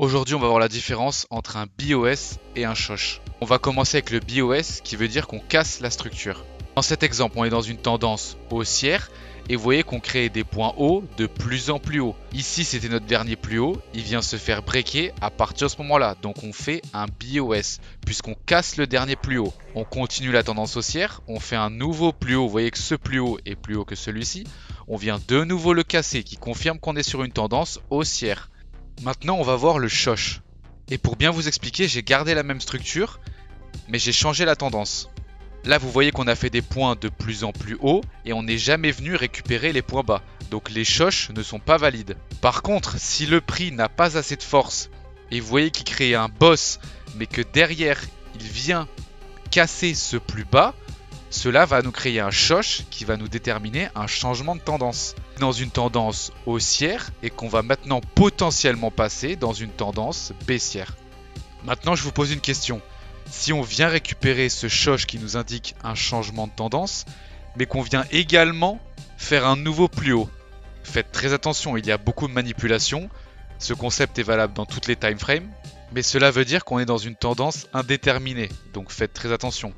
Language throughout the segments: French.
Aujourd'hui, on va voir la différence entre un BOS et un shosh. On va commencer avec le BOS qui veut dire qu'on casse la structure. Dans cet exemple, on est dans une tendance haussière et vous voyez qu'on crée des points hauts de plus en plus haut. Ici, c'était notre dernier plus haut, il vient se faire breaker à partir de ce moment-là. Donc on fait un BOS puisqu'on casse le dernier plus haut. On continue la tendance haussière, on fait un nouveau plus haut. Vous voyez que ce plus haut est plus haut que celui-ci. On vient de nouveau le casser qui confirme qu'on est sur une tendance haussière. Maintenant, on va voir le shosh. Et pour bien vous expliquer, j'ai gardé la même structure, mais j'ai changé la tendance. Là, vous voyez qu'on a fait des points de plus en plus haut et on n'est jamais venu récupérer les points bas. Donc les shosh ne sont pas valides. Par contre, si le prix n'a pas assez de force et vous voyez qu'il crée un boss, mais que derrière, il vient casser ce plus bas, cela va nous créer un shosh qui va nous déterminer un changement de tendance. Dans une tendance haussière et qu'on va maintenant potentiellement passer dans une tendance baissière. Maintenant, je vous pose une question. Si on vient récupérer ce shosh qui nous indique un changement de tendance, mais qu'on vient également faire un nouveau plus haut, faites très attention, il y a beaucoup de manipulations. Ce concept est valable dans toutes les time frames, mais cela veut dire qu'on est dans une tendance indéterminée, donc faites très attention.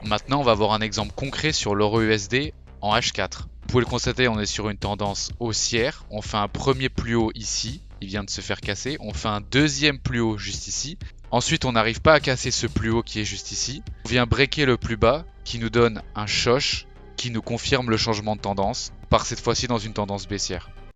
Maintenant, on va voir un exemple concret sur l'euro USD en H4. Vous pouvez le constater, on est sur une tendance haussière. On fait un premier plus haut ici, il vient de se faire casser. On fait un deuxième plus haut juste ici. Ensuite, on n'arrive pas à casser ce plus haut qui est juste ici. On vient breaker le plus bas qui nous donne un shosh qui nous confirme le changement de tendance, par cette fois-ci dans une tendance baissière.